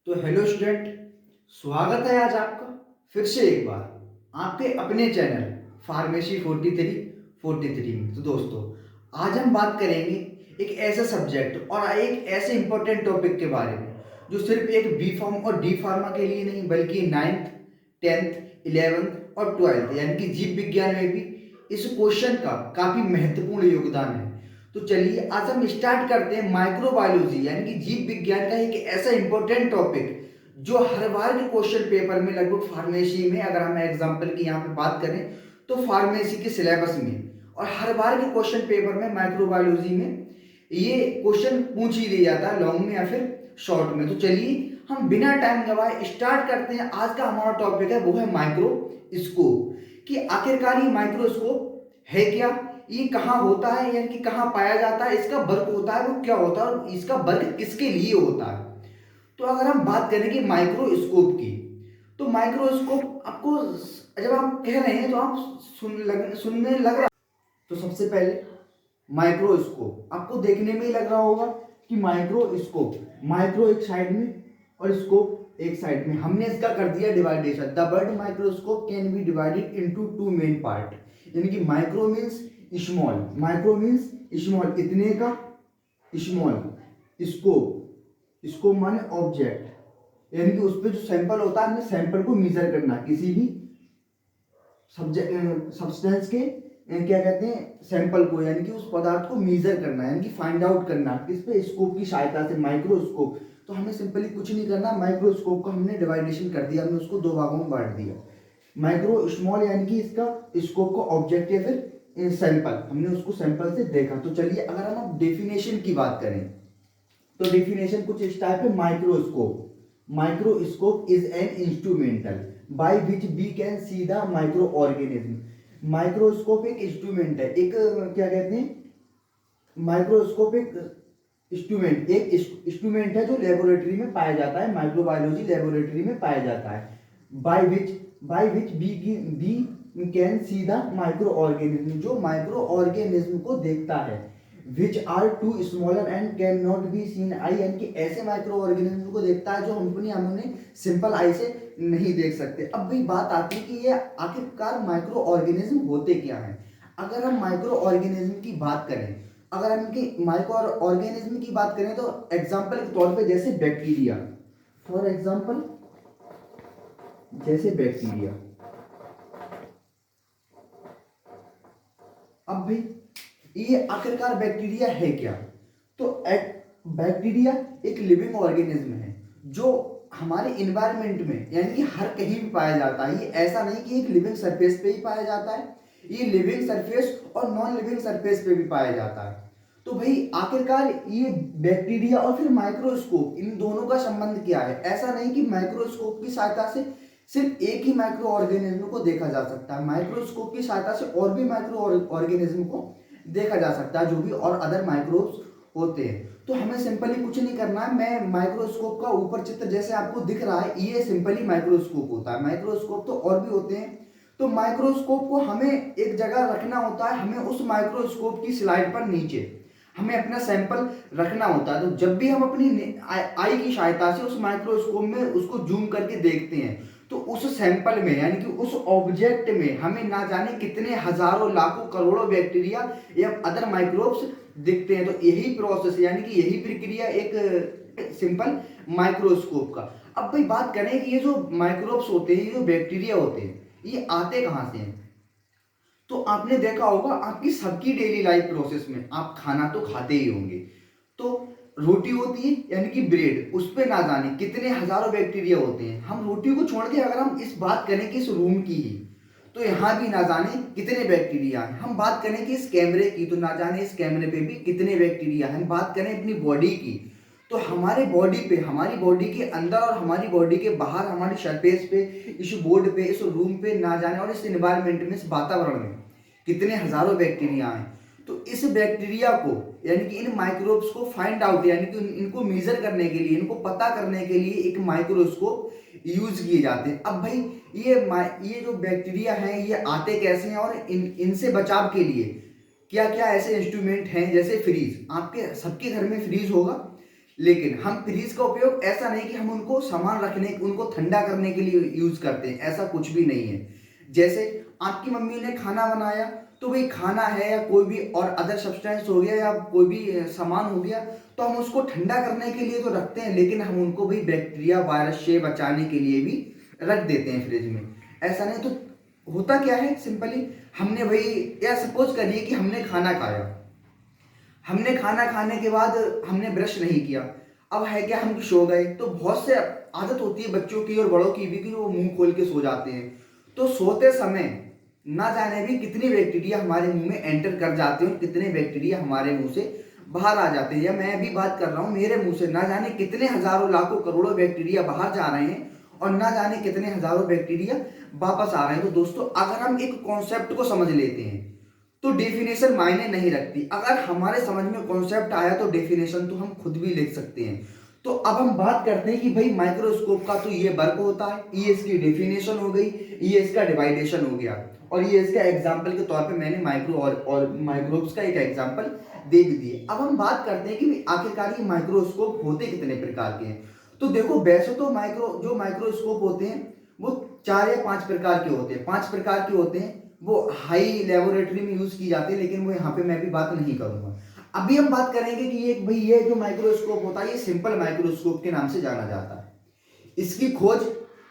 तो hello student, स्वागत है आज आपका फिर से एक बार आपके अपने चैनल फार्मेसी 43 में। तो दोस्तों, आज हम बात करेंगे एक ऐसा सब्जेक्ट और एक ऐसे इंपॉर्टेंट टॉपिक के बारे में जो सिर्फ एक बी फार्म और डी फार्मा के लिए नहीं बल्कि 9th 10th 11th और 12th यानी कि जीव विज्ञान में भी इस क्वेश्चन का काफी महत्वपूर्ण योगदान है। तो चलिए आज हम स्टार्ट करते हैं माइक्रोबायोलॉजी यानी कि जीव विज्ञान का एक ऐसा इंपॉर्टेंट टॉपिक जो हर बार के क्वेश्चन पेपर में लगभग फार्मेसी में, अगर हम एग्जांपल की यहाँ पे बात करें तो फार्मेसी के सिलेबस में और हर बार के क्वेश्चन पेपर में माइक्रोबायोलॉजी में ये क्वेश्चन पूछ ही दिया जाता है, लॉन्ग में या फिर शॉर्ट में। तो चलिए हम बिना टाइम गवाए स्टार्ट करते हैं। आज का हमारा टॉपिक है वो है माइक्रोस्कोप, कि आखिरकार ये माइक्रोस्कोप है क्या, ये कहाँ होता है यानी कि कहाँ पाया जाता है, इसका वर्क होता है वो क्या होता है और इसका वर्क किसके लिए होता है। तो अगर हम बात करें कि माइक्रोस्कोप की, तो माइक्रोस्कोप आपको जब आप कह रहे हैं तो आप सुनने लग रहा। तो सबसे पहले माइक्रोस्कोप आपको देखने में ही लग रहा होगा कि माइक्रोस्कोप, माइक्रो एक साइड में और स्कोप एक साइड में, हमने इसका कर दिया डिवाइडेशन। The word microscope can be divided into two main part, यानी कि micro means small, micro means small इतने का, स्मॉल स्कोप, स्कोप माने ऑब्जेक्ट यानी कि उस पर जो सैंपल होता है हमें सैंपल को मेजर करना, किसी भी सब्जेक्ट सब्सटेंस के क्या कहते हैं सैंपल को, यानी कि उस पदार्थ को मेजर करना यानी कि फाइंड आउट करना किस पे, स्कोप की सहायता से, माइक्रोस्कोप। तो हमें सिंपली कुछ नहीं करना, माइक्रोस्कोप का हमने डिवाइडेशन कर दिया, हमने उसको दो भागों में बांट दिया। माइक्रो स्मॉल यानी कि इसका स्कोप का ऑब्जेक्ट या फिर सैंपल, हमने उसको सैंपल से देखा। तो चलिए अगर हम डेफिनेशन की बात करें तो डेफिनेशन कुछ इस टाइप है। Microscope is an instrumental by which we can see the micro organism. Microscope एक इंस्ट्रूमेंट है, एक क्या कहते हैं, माइक्रोस्कोप एक इंस्ट्रूमेंट है जो लेबोरेटरी में पाया जाता है, माइक्रोबायोलॉजी लेबोरेटरी में पाया जाता है। By which we can see the micro organism, जो माइक्रो ऑर्गेनिज्म को देखता है। Which are too smaller and can not be seen eye, यानी कि ऐसे माइक्रो ऑर्गेनिज्म को देखता है जो हमने सिंपल आई से नहीं देख सकते। अब भी बात आती है कि ये आखिरकार माइक्रो ऑर्गेनिज्म होते क्या हैं। अगर हम माइक्रो ऑर्गेनिज्म की बात करें, अगर हम इनकी माइक्रो ऑर्गेनिज्म की बात करें तो एग्जाम्पल के तौर पे जैसे बैक्टीरिया, फॉर एग्जाम्पल जैसे बैक्टीरिया। अब भाई ये आखिरकार बैक्टीरिया है क्या, तो बैक्टीरिया एक लिविंग ऑर्गेनिज्म है जो हमारे इन्वायरमेंट में यानी कि हर कहीं भी पाया जाता है। ये ऐसा नहीं कि एक लिविंग सरफेस पे ही पाया जाता है, ये लिविंग सरफेस और नॉन लिविंग सरफेस पे भी पाया जाता है। तो भाई आखिरकार ये बैक्टीरिया और फिर माइक्रोस्कोप, इन दोनों का संबंध क्या है। ऐसा नहीं कि माइक्रोस्कोप की सहायता से सिर्फ एक ही माइक्रो ऑर्गेनिज्म को देखा जा सकता है, माइक्रोस्कोप की सहायता से और भी माइक्रो ऑर्गेनिज्म को देखा जा सकता है, जो भी और अदर माइक्रोब्स होते हैं। तो हमें सिंपली कुछ नहीं करना है, मैं माइक्रोस्कोप का ऊपर चित्र जैसे आपको दिख रहा है ये सिंपली माइक्रोस्कोप होता है। माइक्रोस्कोप तो और भी होते हैं। तो माइक्रोस्कोप को हमें एक जगह रखना होता है, हमें उस माइक्रोस्कोप की स्लाइड पर नीचे हमें अपना सैंपल रखना होता है। तो जब भी हम अपनी आई की सहायता से उस माइक्रोस्कोप में उसको जूम करके देखते हैं तो उस सैंपल में यानी कि उस ऑब्जेक्ट में हमें ना जाने कितने हजारों लाखों करोड़ों बैक्टीरिया या अदर माइक्रोब्स दिखते हैं। तो यही प्रोसेस यानी कि यही प्रक्रिया एक सिंपल माइक्रोस्कोप का। अब भाई बात करें कि ये जो माइक्रोब्स होते हैं, ये जो बैक्टीरिया होते हैं, ये आते कहाँ से हैं। तो आपने देखा होगा आपकी सबकी डेली लाइफ प्रोसेस में आप खाना तो खाते ही होंगे। तो रोटी होती है यानी कि ब्रेड, उस पर ना जाने कितने हजारों बैक्टीरिया होते हैं। हम रोटी को छोड़ के अगर हम इस बात करें कि इस रूम की ही, तो यहाँ भी ना जाने कितने बैक्टीरिया हैं। हम बात करें कि इस कैमरे की, तो ना जाने इस कैमरे पे भी कितने बैक्टीरिया हैं। हम बात करें अपनी बॉडी की, तो हमारे बॉडी पे, हमारी बॉडी के अंदर और हमारी बॉडी के बाहर, हमारी सरफेस पे, इस बोर्ड पे, इस रूम पे ना जाने और इस एनवायरनमेंट में, इस वातावरण में कितने हजारों बैक्टीरिया हैं। तो इस बैक्टीरिया को यानी कि इन माइक्रोब्स को फाइंड आउट यानी कि इनको मेजर करने के लिए, इनको पता करने के लिए एक माइक्रोस्कोप यूज किए जाते हैं। अब भाई ये जो बैक्टीरिया हैं ये आते कैसे हैं और इनसे बचाव के लिए क्या क्या ऐसे इंस्ट्रूमेंट हैं। जैसे फ्रीज, आपके सबके घर में फ्रीज होगा लेकिन हम फ्रीज का उपयोग ऐसा नहीं कि हम उनको सामान रखने, उनको ठंडा करने के लिए यूज करते हैं, ऐसा कुछ भी नहीं है। जैसे आपकी मम्मी ने खाना बनाया, तो भाई खाना है या कोई भी और अदर सब्सटेंस हो गया या कोई भी सामान हो गया, तो हम उसको ठंडा करने के लिए तो रखते हैं, लेकिन हम उनको भी बैक्टीरिया वायरस से बचाने के लिए भी रख देते हैं फ्रिज में। ऐसा नहीं तो होता क्या है, सिंपली हमने भाई, या सपोज करिए कि हमने खाना खाया, हमने खाना खाने के बाद हमने ब्रश नहीं किया, अब है क्या, हम सो गए, तो बहुत से आदत होती है बच्चों की और बड़ों की भी कि वो मुंह खोल के सो जाते हैं। तो सोते समय ना जाने भी कितनी बैक्टीरिया हमारे मुंह में एंटर कर जाते हैं और कितने बैक्टीरिया हमारे मुंह से बाहर आ जाते हैं। या मैं अभी बात कर रहा हूँ, मेरे मुंह से ना जाने कितने हजारों लाखों करोड़ों बैक्टीरिया बाहर जा रहे हैं और ना जाने कितने हजारों बैक्टीरिया वापस आ रहे हैं। तो दोस्तों, अगर हम एक कॉन्सेप्ट को समझ लेते हैं तो डेफिनेशन मायने नहीं रखती। अगर हमारे समझ में कॉन्सेप्ट आया तो डेफिनेशन तो हम खुद भी लिख सकते हैं। तो अब हम बात करते हैं कि भाई माइक्रोस्कोप का तो ये वर्क होता है, ये इसकी डेफिनेशन हो गई, ये इसका डिवाइडेशन हो गया, और ये इसका एग्जाम्पल के तौर पे मैंने माइक्रो और माइक्रोब्स का एक एग्जाम्पल दे भी दिए। अब हम बात करते हैं कि आखिरकार ये माइक्रोस्कोप होते कितने प्रकार के हैं। तो देखो, वैसे तो जो माइक्रोस्कोप होते हैं वो 4 या 5 प्रकार के होते हैं। 5 प्रकार के होते हैं, वो हाई लेबोरेटरी में यूज की जाती है, लेकिन वो यहाँ पे मैं भी बात नहीं करूंगा। अभी हम बात करेंगे कि ये जो माइक्रोस्कोप होता है, ये सिंपल माइक्रोस्कोप के नाम से जाना जाता है। इसकी खोज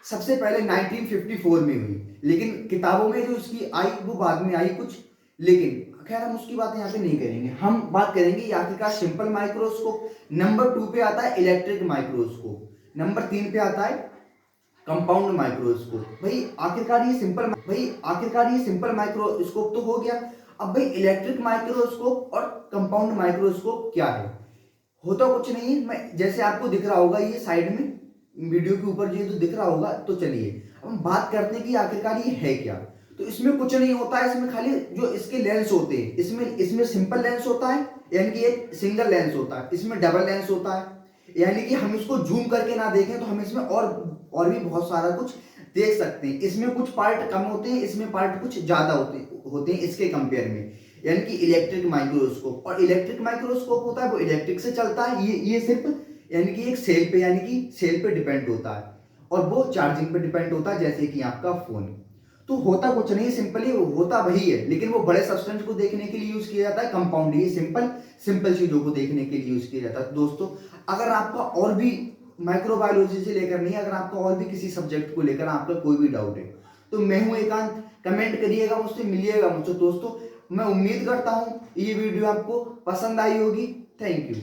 सबसे पहले 1954 में हुई, लेकिन किताबों में जो इसकी आई वो बाद में आई कुछ। लेकिन खैर हम उसकी बात यहाँ पे नहीं करेंगे, हम बात करेंगे आखिरकार सिंपल माइक्रोस्कोप। नंबर 2 पे आता है इलेक्ट्रिक माइक्रोस्कोप, नंबर 3 पे आता है कंपाउंड माइक्रोस्कोप। भाई आखिरकार ये सिंपल माइक्रोस्कोप तो हो गया। अब भाई इलेक्ट्रिक माइक्रोस्कोप और कंपाउंड माइक्रोस्कोप क्या है? होता कुछ नहीं है, मैं जैसे आपको दिख रहा होगा ये साइड में वीडियो के ऊपर जो दिख रहा होगा। तो चलिए अब हम बात करते हैं कि आखिरकार ये है क्या। तो इसमें कुछ नहीं होता है, इसमें खाली जो इसके लेंस होते हैं, इसमें सिंपल लेंस होता है, यानी कि एक सिंगल लेंस होता है, इसमें डबल लेंस होता है, यानी कि हम इसको जूम करके ना देखें तो हम इसमें और भी बहुत सारा कुछ देख सकते हैं। इसमें कुछ पार्ट कम होते हैं, इसमें पार्ट कुछ ज्यादा होते हैं इसके कंपेयर में, यानी कि इलेक्ट्रिक माइक्रोस्कोप। और इलेक्ट्रिक माइक्रोस्कोप होता है वो इलेक्ट्रिक से चलता है, ये सिर्फ यानी कि एक सेल पे डिपेंड होता है, और वो चार्जिंग पे डिपेंड होता है, जैसे कि आपका फोन। तो होता कुछ नहीं, सिंपली होता वही है, लेकिन वो बड़े सब्सटेंस को देखने के लिए यूज किया जाता है। कंपाउंड ये सिंपल चीजों को देखने के लिए यूज किया जाता है। तो दोस्तों, अगर आपका और भी माइक्रोबायोलॉजी से लेकर नहीं, अगर आपका और भी किसी सब्जेक्ट को लेकर आपका कोई भी डाउट है, तो मैं हूं एकांत, कमेंट करिएगा मुझसे, मिलिएगा मुझसे। दोस्तों, मैं उम्मीद करता हूं ये वीडियो आपको पसंद आई होगी। Thank you.